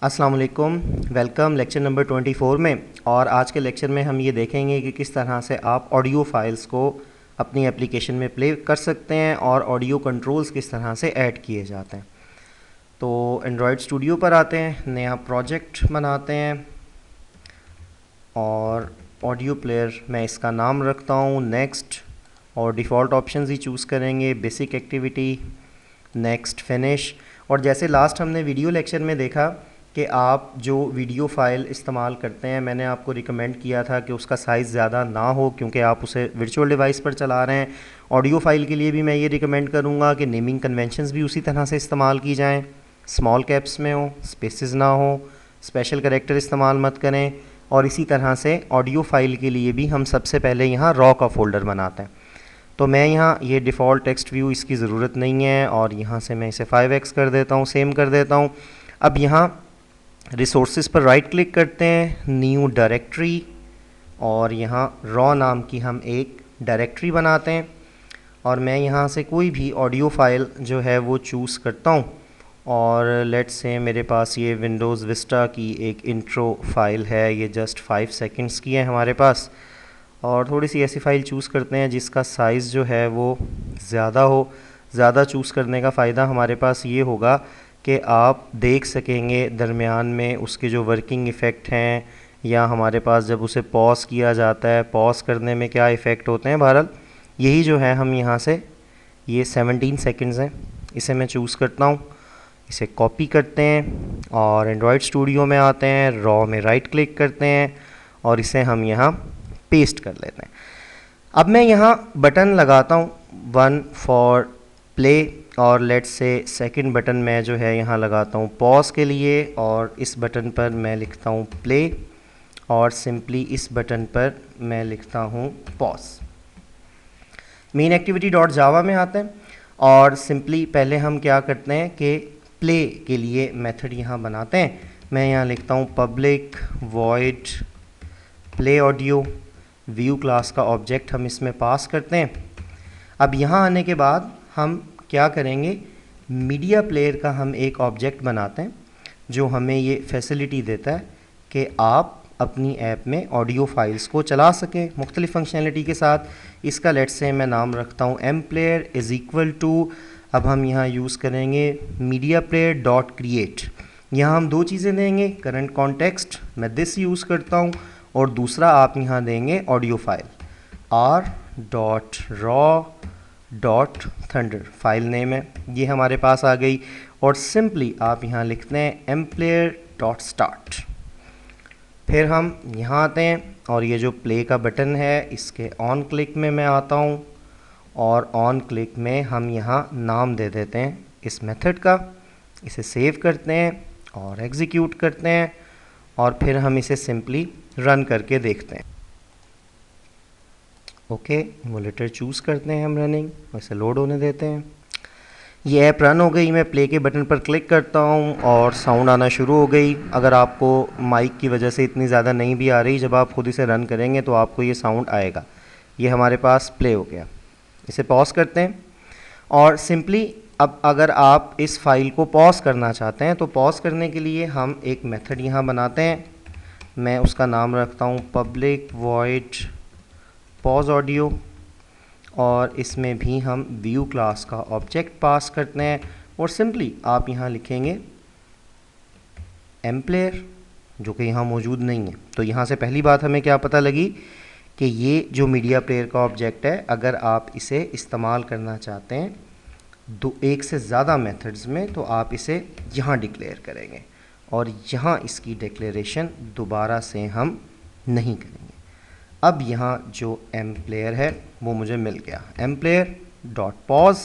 अस्सलाम वालेकुम। Welcome lecture number 24 में। और आज के लेक्चर में हम ये देखेंगे कि किस तरह से आप ऑडियो फाइल्स को अपनी एप्लीकेशन में प्ले कर सकते हैं और ऑडियो कंट्रोल्स किस तरह से ऐड किए जाते हैं। तो एंड्रॉयड स्टूडियो पर आते हैं, नया प्रोजेक्ट बनाते हैं और ऑडियो प्लेयर मैं इसका नाम रखता हूँ नेक्स्ट, और डिफ़ॉल्ट ऑप्शंस ही चूज़ करेंगे, बेसिक एक्टिविटी, नेक्स्ट, फिनिश। और जैसे लास्ट हमने वीडियो लेक्चर में देखा कि आप जो वीडियो फ़ाइल इस्तेमाल करते हैं, मैंने आपको रिकमेंड किया था कि उसका साइज़ ज़्यादा ना हो क्योंकि आप उसे वर्चुअल डिवाइस पर चला रहे हैं। ऑडियो फाइल के लिए भी मैं ये रिकमेंड करूँगा कि नेमिंग कन्वेंशंस भी उसी तरह से इस्तेमाल की जाएँ, स्मॉल कैप्स में हो, स्पेसेस ना हो, स्पेशल कैरेक्टर इस्तेमाल मत करें। और इसी तरह से ऑडियो फाइल के लिए भी हम सबसे पहले यहाँ रॉ का फ़ोल्डर बनाते हैं। तो मैं यहाँ ये डिफ़ॉल्ट टेक्स्ट व्यू इसकी ज़रूरत नहीं है और यहाँ से मैं इसे 5x कर देता हूँ, सेम कर देता हूँ। अब यहाँ रिसोर्सेज पर राइट क्लिक करते हैं, न्यू डायरेक्टरी, और यहाँ रॉ नाम की हम एक डायरेक्टरी बनाते हैं और मैं यहाँ से कोई भी ऑडियो फाइल जो है वो चूज़ करता हूँ। और लेट्स से मेरे पास ये विंडोज़ विस्टा की एक इंट्रो फाइल है, ये जस्ट 5 सेकंड्स की है हमारे पास। और थोड़ी सी ऐसी फ़ाइल चूज़ करते हैं जिसका साइज़ जो है वो ज़्यादा हो। ज़्यादा चूज़ करने का फ़ायदा हमारे पास ये होगा कि आप देख सकेंगे दरमियान में उसके जो वर्किंग इफ़ेक्ट हैं, या हमारे पास जब उसे पॉज किया जाता है, पॉज करने में क्या इफ़ेक्ट होते हैं। बहरहाल यही जो है हम यहाँ से, ये 17 सेकंड्स हैं, इसे मैं चूज़ करता हूँ, इसे कॉपी करते हैं और एंड्रॉयड स्टूडियो में आते हैं, रॉ में राइट क्लिक करते हैं और इसे हम यहाँ पेस्ट कर लेते हैं। अब मैं यहाँ बटन लगाता हूँ, 1 फॉर प्ले, और लेट्स से सेकंड बटन मैं जो है यहाँ लगाता हूँ पॉज के लिए, और इस बटन पर मैं लिखता हूँ प्ले, और सिंपली इस बटन पर मैं लिखता हूँ पॉज। मेन एक्टिविटी डॉट जावा में आते हैं और सिंपली पहले हम क्या करते हैं कि प्ले के लिए मेथड यहाँ बनाते हैं। मैं यहाँ लिखता हूँ public void play audio, view class का ऑब्जेक्ट हम इसमें पास करते हैं। अब यहाँ आने के बाद हम क्या करेंगे, मीडिया प्लेयर का हम एक ऑब्जेक्ट बनाते हैं जो हमें ये फैसिलिटी देता है कि आप अपनी ऐप में ऑडियो फाइल्स को चला सकें मुख्तलिफ फंक्शनलिटी के साथ। इसका लेट्स से मैं नाम रखता हूँ M player is equal to, अब हम यहाँ यूज़ करेंगे मीडिया प्लेयर डॉट क्रिएट। यहाँ हम दो चीज़ें देंगे, करंट कॉन्टेक्स्ट मैं दिस यूज़ करता हूँ, और दूसरा आप यहाँ देंगे audio file r.raw.thunder, file name है, ये हमारे पास आ गई। और सिंपली आप यहाँ लिखते हैं mplayer.start। फिर हम यहाँ आते हैं और ये जो प्ले का बटन है इसके ऑन क्लिक में मैं आता हूँ, और ऑन क्लिक में हम यहाँ नाम दे देते हैं इस मेथड का, इसे सेव करते हैं और एग्जीक्यूट करते हैं, और फिर हम इसे सिंपली रन करके देखते हैं। ओके, एमुलेटर चूज़ करते हैं हम रनिंग, वैसे लोड होने देते हैं। ये ऐप रन हो गई, मैं प्ले के बटन पर क्लिक करता हूँ और साउंड आना शुरू हो गई। अगर आपको माइक की वजह से इतनी ज़्यादा नहीं भी आ रही, जब आप खुद इसे रन करेंगे तो आपको ये साउंड आएगा। ये हमारे पास प्ले हो गया। इसे पॉज करते हैं और सिंपली अब अगर आप इस फाइल को पॉज करना चाहते हैं तो पॉज करने के लिए हम एक मेथड यहाँ बनाते हैं। मैं उसका नाम रखता हूँ पब्लिक वॉइड पॉज ऑडियो, और इसमें भी हम व्यू क्लास का ऑब्जेक्ट पास करते हैं, और सिंपली आप यहाँ लिखेंगे एम प्लेयर, जो कि यहाँ मौजूद नहीं है। तो यहाँ से पहली बात हमें क्या पता लगी कि ये जो मीडिया प्लेयर का ऑब्जेक्ट है, अगर आप इसे इस्तेमाल करना चाहते हैं एक से ज़्यादा मेथड्स में तो आप इसे यहाँ डिक्लेयर करेंगे, और यहाँ इसकी डिक्लेरेशन दोबारा से हम नहीं करेंगे। अब यहाँ जो एम प्लेयर है वो मुझे मिल गया, एम प्लेयर डॉट पॉज।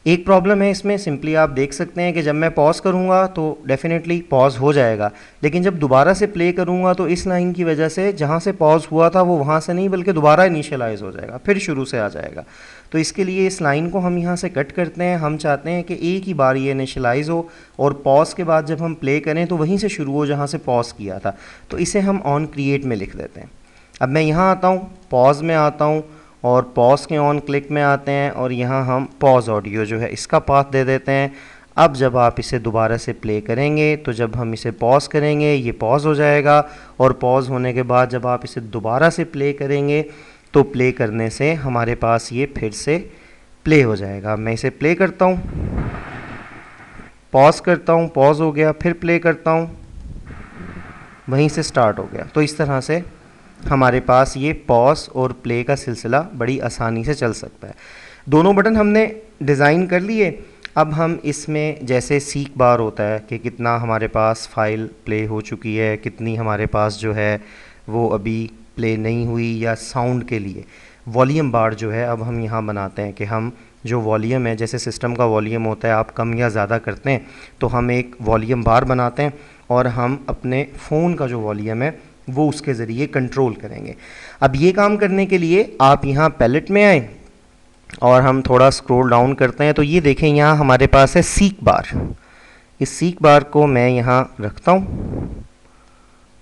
एक प्रॉब्लम है इसमें, सिंपली आप देख सकते हैं कि जब मैं पॉज करूँगा तो डेफिनेटली पॉज हो जाएगा, लेकिन जब दोबारा से प्ले करूँगा तो इस लाइन की वजह से जहाँ से पॉज हुआ था वो वहाँ से नहीं बल्कि दोबारा इनिशियलाइज हो जाएगा, फिर शुरू से आ जाएगा। तो इसके लिए इस लाइन को हम यहाँ से कट करते हैं। हम चाहते हैं कि एक ही बार ये इनिशियलाइज हो और पॉज के बाद जब हम प्ले करें तो वहीं से शुरू हो जहाँ से पॉज किया था। तो इसे हम ऑन क्रिएट में लिख देते हैं। अब मैं यहाँ आता हूँ, पॉज में आता हूँ, और पॉज के ऑन क्लिक में आते हैं, और यहाँ हम पॉज ऑडियो जो है इसका पाथ दे देते हैं। अब जब आप इसे दोबारा से प्ले करेंगे तो जब हम इसे पॉज करेंगे ये पॉज हो जाएगा, और पॉज होने के बाद जब आप इसे दोबारा से प्ले करेंगे तो प्ले करने से हमारे पास ये फिर से प्ले हो जाएगा। मैं इसे प्ले करता हूँ, पॉज करता हूँ, पॉज हो गया, फिर प्ले करता हूँ, वहीं से स्टार्ट हो गया। तो इस तरह से हमारे पास ये पॉज और प्ले का सिलसिला बड़ी आसानी से चल सकता है। दोनों बटन हमने डिज़ाइन कर लिए। अब हम इसमें जैसे सीक बार होता है कि कितना हमारे पास फाइल प्ले हो चुकी है, कितनी हमारे पास जो है वो अभी प्ले नहीं हुई, या साउंड के लिए वॉल्यूम बार जो है अब हम यहाँ बनाते हैं कि हम जो वॉल्यूम है, जैसे सिस्टम का वॉल्यूम होता है आप कम या ज़्यादा करते हैं, तो हम एक वॉल्यूम बार बनाते हैं और हम अपने फ़ोन का जो वॉल्यूम है वो उसके ज़रिए कंट्रोल करेंगे। अब ये काम करने के लिए आप यहाँ पैलेट में आएँ और हम थोड़ा स्क्रॉल डाउन करते हैं तो ये देखें यहाँ हमारे पास है सीक बार। इस सीक बार को मैं यहाँ रखता हूँ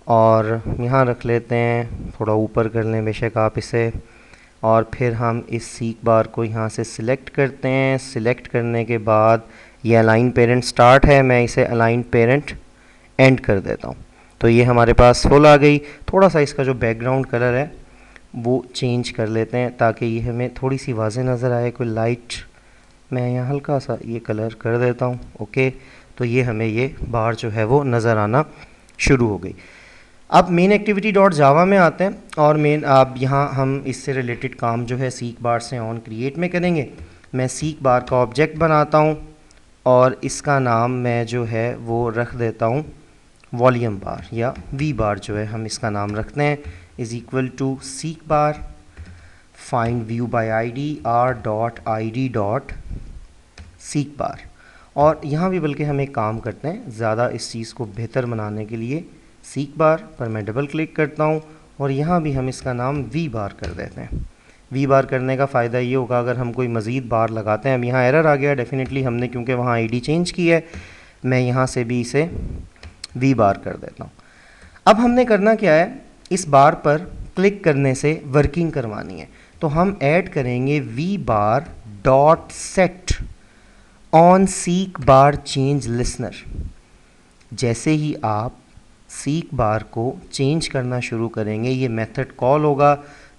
और यहाँ रख लेते हैं, थोड़ा ऊपर कर लें बेशक आप इसे, और फिर हम इस सीक बार को यहाँ से सिलेक्ट करते हैं। सिलेक्ट करने के बाद ये अलाइन पेरेंट स्टार्ट है, मैं इसे अलाइन पेरेंट एंड कर देता हूँ। तो ये हमारे पास फुल आ गई। थोड़ा सा इसका जो बैकग्राउंड कलर है वो चेंज कर लेते हैं ताकि ये हमें थोड़ी सी वाज़ेह नज़र आए। कोई लाइट मैं यहाँ हल्का सा ये कलर कर देता हूँ। ओके, तो ये हमें ये बार जो है वो नज़र आना शुरू हो गई। अब मेन एक्टिविटी डॉट जावा में आते हैं और मेन अब यहाँ हम इससे रिलेटेड काम जो है सीक बार से ऑन क्रिएट में करेंगे। मैं सीक बार का ऑब्जेक्ट बनाता हूँ और इसका नाम मैं जो है वो रख देता हूँ वॉल्यूम बार, या वी बार जो है हम इसका नाम रखते हैं, is equal to seek bar find view by ID R dot I D dot seek bar. और यहाँ भी बल्कि हम एक काम करते हैं ज़्यादा इस चीज़ को बेहतर बनाने के लिए, सीक बार पर मैं डबल क्लिक करता हूँ और यहाँ भी हम इसका नाम वी बार कर देते हैं। वी बार करने का फ़ायदा ये होगा अगर हम कोई मज़ीद बार लगाते हैं, अब यहाँ एरर आ गया डेफिनेटली हमने क्योंकि वहाँ आईडी चेंज की है, मैं यहाँ से भी इसे वी बार कर देता हूँ। अब हमने करना क्या है, इस बार पर क्लिक करने से वर्किंग करवानी है, तो हम ऐड करेंगे V bar dot set on seek bar change listener. जैसे ही आप सीक बार को चेंज करना शुरू करेंगे ये मेथड कॉल होगा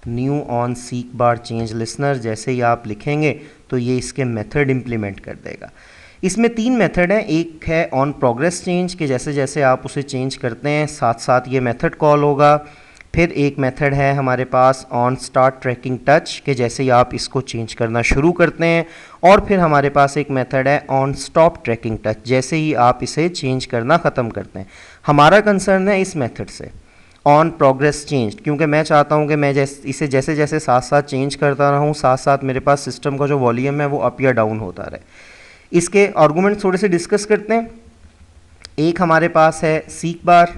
new on seek bar change listener. जैसे ही आप लिखेंगे तो ये इसके मेथड इम्प्लीमेंट कर देगा। इसमें 3 मेथड हैं, एक है ऑन प्रोग्रेस चेंज कि जैसे जैसे आप उसे चेंज करते हैं साथ साथ ये मेथड कॉल होगा। फिर एक मेथड है हमारे पास ऑन स्टार्ट ट्रैकिंग टच कि जैसे ही आप इसको चेंज करना शुरू करते हैं, और फिर हमारे पास एक मेथड है ऑन स्टॉप ट्रैकिंग टच जैसे ही आप इसे चेंज करना ख़त्म करते हैं। हमारा कंसर्न है इस मेथड से ऑन प्रोग्रेस चेंज, क्योंकि मैं चाहता हूं कि मैं इसे जैसे जैसे साथ साथ चेंज करता रहूं साथ साथ मेरे पास सिस्टम का जो वॉल्यूम है वो अप या डाउन होता रहे। इसके आर्गूमेंट थोड़े से डिस्कस करते हैं। एक हमारे पास है सीक बार,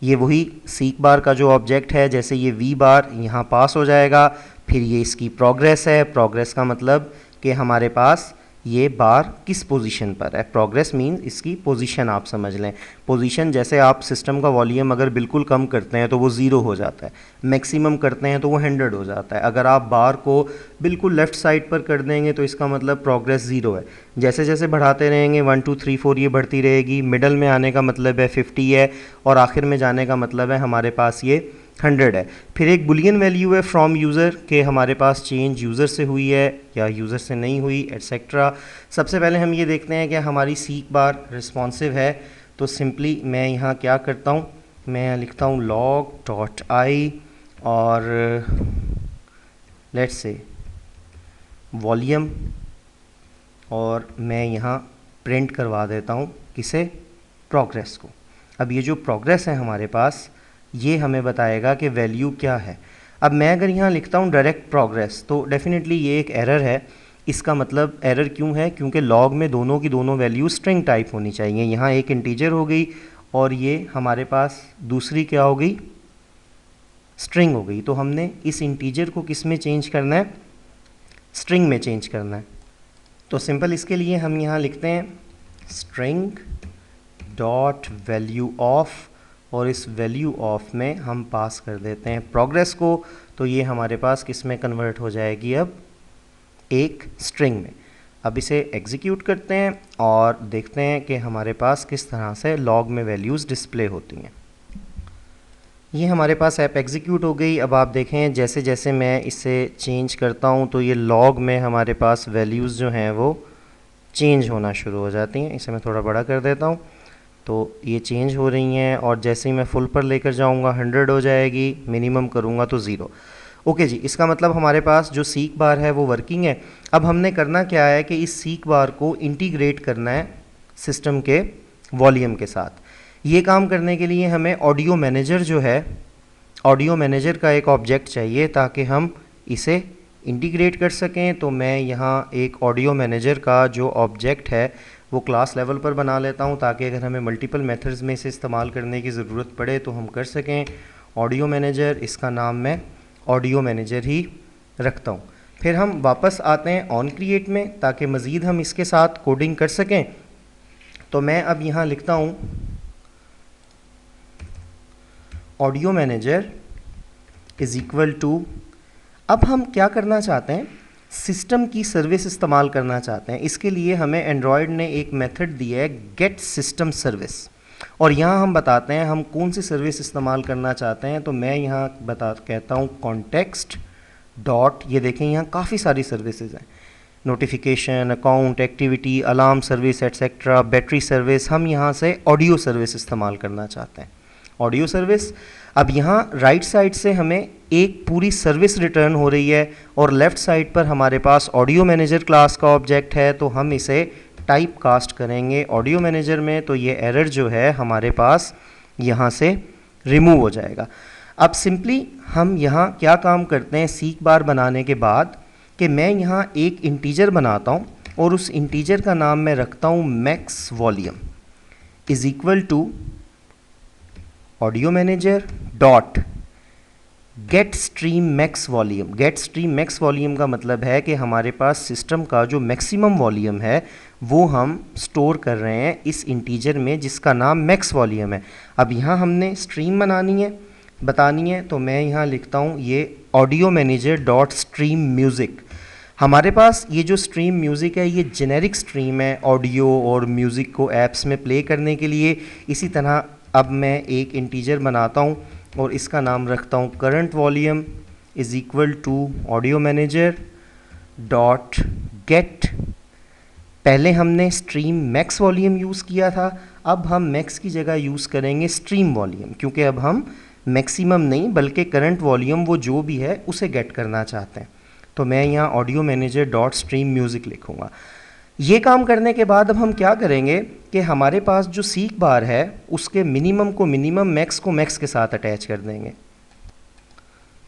ये वही सीक बार का जो ऑब्जेक्ट है, जैसे ये वी बार यहाँ पास हो जाएगा। फिर ये इसकी प्रोग्रेस है, प्रोग्रेस का मतलब कि हमारे पास ये बार किस पोजीशन पर है। प्रोग्रेस मीन्स इसकी पोजीशन आप समझ लें। पोजीशन जैसे आप सिस्टम का वॉल्यूम अगर बिल्कुल कम करते हैं तो वो 0 हो जाता है, मैक्सिमम करते हैं तो वो 100 हो जाता है। अगर आप बार को बिल्कुल लेफ़्ट साइड पर कर देंगे तो इसका मतलब प्रोग्रेस 0 है। जैसे जैसे बढ़ाते रहेंगे 1 2 3 4 ये बढ़ती रहेगी। मिडल में आने का मतलब है 50 है, और आखिर में जाने का मतलब है हमारे पास ये 100 है। फिर एक बुलियन वैल्यू है फ्रॉम यूज़र के हमारे पास चेंज यूज़र से हुई है या यूज़र से नहीं हुई एटसेट्रा। सबसे पहले हम ये देखते हैं कि हमारी सीक बार रिस्पॉन्सिव है, तो सिंपली मैं यहाँ क्या करता हूँ, मैं लिखता हूँ log डॉट आई और लेट्स से वॉल्यूम, और मैं यहाँ प्रिंट करवा देता हूँ किसे, प्रोग्रेस को। अब ये जो प्रोग्रेस है हमारे पास ये हमें बताएगा कि वैल्यू क्या है। अब मैं अगर यहाँ लिखता हूँ डायरेक्ट प्रोग्रेस तो डेफिनेटली ये एक एरर है। इसका मतलब एरर क्यों है, क्योंकि लॉग में दोनों की दोनों वैल्यू स्ट्रिंग टाइप होनी चाहिए। यहाँ एक इंटीजर हो गई और ये हमारे पास दूसरी क्या हो गई, स्ट्रिंग हो गई। तो हमने इस इंटीजर को किस में चेंज करना है, स्ट्रिंग में चेंज करना है। तो सिंपल इसके लिए हम यहाँ लिखते हैं स्ट्रिंग डॉट वैल्यू ऑफ, और इस वैल्यू ऑफ में हम पास कर देते हैं प्रोग्रेस को। तो ये हमारे पास किस में कन्वर्ट हो जाएगी, अब एक स्ट्रिंग में। अब इसे एग्जीक्यूट करते हैं और देखते हैं कि हमारे पास किस तरह से लॉग में वैल्यूज़ डिस्प्ले होती हैं। ये हमारे पास ऐप एग्जीक्यूट हो गई। अब आप देखें जैसे जैसे मैं इसे चेंज करता हूँ तो ये लॉग में हमारे पास वैल्यूज़ जो हैं वो चेंज होना शुरू हो जाती हैं। इसे मैं थोड़ा बड़ा कर देता हूँ तो ये चेंज हो रही हैं, और जैसे ही मैं फुल पर लेकर जाऊँगा 100 हो जाएगी, मिनिमम करूँगा तो 0। ओके जी, इसका मतलब हमारे पास जो सीक बार है वो वर्किंग है। अब हमने करना क्या है कि इस सीक बार को इंटीग्रेट करना है सिस्टम के वॉल्यूम के साथ। ये काम करने के लिए हमें ऑडियो मैनेजर जो है, ऑडियो मैनेजर का एक ऑब्जेक्ट चाहिए ताकि हम इसे इंटीग्रेट कर सकें। तो मैं यहाँ एक ऑडियो मैनेजर का जो ऑब्जेक्ट है वो क्लास लेवल पर बना लेता हूँ, ताकि अगर हमें मल्टीपल मेथड्स में इसे इस्तेमाल करने की ज़रूरत पड़े तो हम कर सकें। ऑडियो मैनेजर, इसका नाम मैं ऑडियो मैनेजर ही रखता हूँ। फिर हम वापस आते हैं ऑन क्रिएट में ताकि मज़ीद हम इसके साथ कोडिंग कर सकें। तो मैं अब यहाँ लिखता हूँ audio manager is equal to, अब हम क्या करना चाहते हैं, सिस्टम की सर्विस इस्तेमाल करना चाहते हैं। इसके लिए हमें एंड्रॉयड ने एक मेथड दिया है गेट सिस्टम सर्विस, और यहाँ हम बताते हैं हम कौन सी सर्विस इस्तेमाल करना चाहते हैं। तो मैं यहाँ कहता हूँ कॉन्टेक्स्ट डॉट, ये देखें यहाँ काफ़ी सारी सर्विसेज हैं, notification, account, activity, alarm service etcetera, battery service. हम यहाँ से ऑडियो सर्विस इस्तेमाल करना चाहते हैं, ऑडियो सर्विस। अब यहाँ राइट साइड से हमें एक पूरी सर्विस रिटर्न हो रही है और लेफ़्ट साइड पर हमारे पास ऑडियो मैनेजर क्लास का ऑब्जेक्ट है। तो हम इसे टाइप कास्ट करेंगे ऑडियो मैनेजर में, तो ये एरर जो है हमारे पास यहाँ से रिमूव हो जाएगा। अब सिंपली हम यहाँ क्या काम करते हैं सीक बार बनाने के बाद, कि मैं यहाँ एक इंटीजर बनाता हूँ और उस इंटीजर का नाम मैं रखता हूँ max volume is equal to audio manager dot get stream max volume. Get stream max volume का मतलब है कि हमारे पास सिस्टम का जो मैक्सिमम वॉल्यूम है वो हम स्टोर कर रहे हैं इस इंटीजर में जिसका नाम मैक्स वॉल्यूम है। अब यहाँ हमने स्ट्रीम बतानी है, तो मैं यहाँ लिखता हूँ ये audio manager dot stream music. हमारे पास ये जो स्ट्रीम म्यूज़िक है ये जेनेरिक स्ट्रीम है ऑडियो और म्यूज़िक को ऐप्स में प्ले करने के लिए। इसी तरह अब मैं एक इंटीजर बनाता हूँ और इसका नाम रखता हूँ current volume is equal to audio manager dot get, पहले हमने स्ट्रीम मैक्स वॉल्यूम यूज़ किया था, अब हम मैक्स की जगह यूज़ करेंगे स्ट्रीम वॉल्यूम, क्योंकि अब हम मैक्सिमम नहीं बल्कि करंट वॉल्यूम वो जो भी है उसे गेट करना चाहते हैं। तो मैं यहाँ audio manager dot stream music लिखूँगा। ये काम करने के बाद अब हम क्या करेंगे कि हमारे पास जो सीक बार है उसके मिनिमम को मिनिमम, मैक्स को मैक्स के साथ अटैच कर देंगे।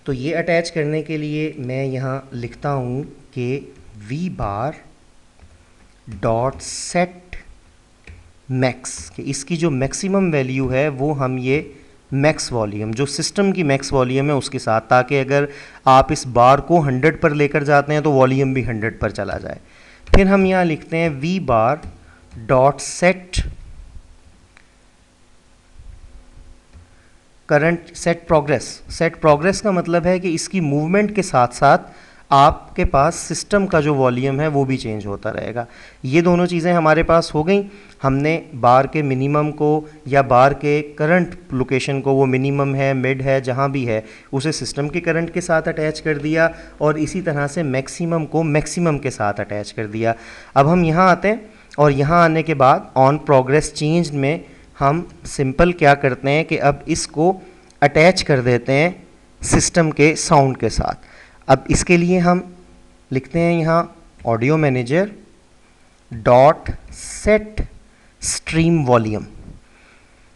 तो ये अटैच करने के लिए मैं यहाँ लिखता हूँ कि V bar dot set max, कि इसकी जो मैक्सिमम वैल्यू है वो हम ये मैक्स वॉल्यूम, जो सिस्टम की मैक्स वॉल्यूम है उसके साथ, ताकि अगर आप इस बार को 100 पर लेकर जाते हैं तो वॉल्यूम भी 100 पर चला जाए। फिर हम यहाँ लिखते हैं V bar dot set current set progress. Set progress का मतलब है कि इसकी मूवमेंट के साथ साथ आपके पास सिस्टम का जो वॉल्यूम है वो भी चेंज होता रहेगा। ये दोनों चीज़ें हमारे पास हो गई। हमने बार के मिनिमम को या बार के करंट लोकेशन को, वो मिनिमम है मिड है जहाँ भी है, उसे सिस्टम के करंट के साथ अटैच कर दिया और इसी तरह से मैक्सिमम को मैक्सिमम के साथ अटैच कर दिया। अब हम यहाँ आते हैं और यहाँ आने के बाद ऑन प्रोग्रेस चेंज में हम सिंपल क्या करते हैं कि अब इसको अटैच कर देते हैं सिस्टम के साउंड के साथ। अब इसके लिए हम लिखते हैं यहाँ audio manager dot set stream volume,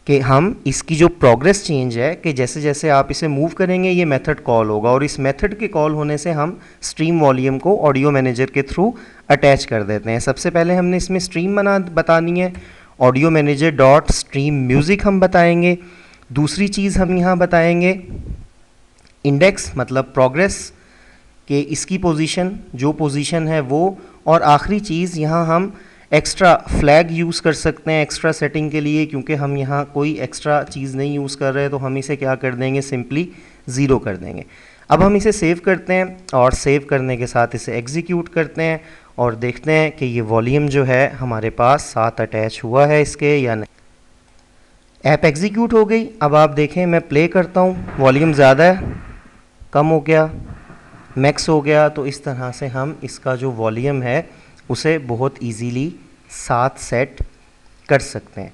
कि हम इसकी जो प्रोग्रेस चेंज है कि जैसे जैसे आप इसे मूव करेंगे ये मेथड कॉल होगा, और इस मेथड के कॉल होने से हम स्ट्रीम वॉल्यूम को ऑडियो मैनेजर के थ्रू अटैच कर देते हैं। सबसे पहले हमने इसमें स्ट्रीम बतानी है, audio manager dot stream music हम बताएंगे। दूसरी चीज़ हम यहाँ बताएंगे इंडेक्स, मतलब प्रोग्रेस, कि इसकी पोजीशन जो पोजीशन है वो, और आखिरी चीज़ यहाँ हम एक्स्ट्रा फ्लैग यूज़ कर सकते हैं एक्स्ट्रा सेटिंग के लिए, क्योंकि हम यहाँ कोई एक्स्ट्रा चीज़ नहीं यूज़ कर रहे, तो हम इसे क्या कर देंगे, सिंपली 0 कर देंगे। अब हम इसे सेव करते हैं और सेव करने के साथ इसे एग्जीक्यूट करते हैं और देखते हैं कि ये वॉल्यूम जो है हमारे पास साथ अटैच हुआ है इसके या नहीं। ऐप एग्जीक्यूट हो गई। अब आप देखें मैं प्ले करता हूँ, वॉल्यूम ज़्यादा है, कम हो गया, मैक्स हो गया। तो इस तरह से हम इसका जो वॉल्यूम है उसे बहुत इजीली साथ सेट कर सकते हैं।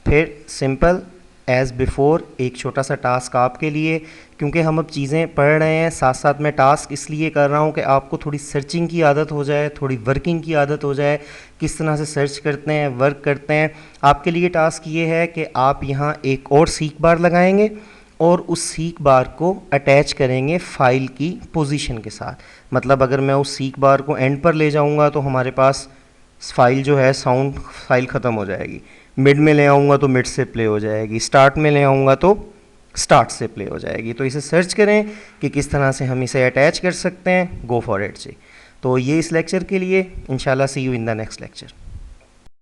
फिर सिंपल एज़ बिफ़ोर एक छोटा सा टास्क आपके लिए, क्योंकि हम अब चीज़ें पढ़ रहे हैं साथ साथ मैं टास्क इसलिए कर रहा हूँ कि आपको थोड़ी सर्चिंग की आदत हो जाए, थोड़ी वर्किंग की आदत हो जाए, किस तरह से सर्च करते हैं, वर्क करते हैं। आपके लिए टास्क ये है कि आप यहाँ एक और सीक बार लगाएंगे और उस सीक बार को अटैच करेंगे फाइल की पोजीशन के साथ। मतलब अगर मैं उस सीक बार को एंड पर ले जाऊँगा तो हमारे पास फाइल जो है साउंड फाइल ख़त्म हो जाएगी, मिड में ले आऊँगा तो मिड से प्ले हो जाएगी, स्टार्ट में ले आऊँगा तो स्टार्ट से प्ले हो जाएगी। तो इसे सर्च करें कि किस तरह से हम इसे अटैच कर सकते हैं। गो फॉर इट जी। तो ये इस लेक्चर के लिए। इंशाल्लाह see you in the next lecture.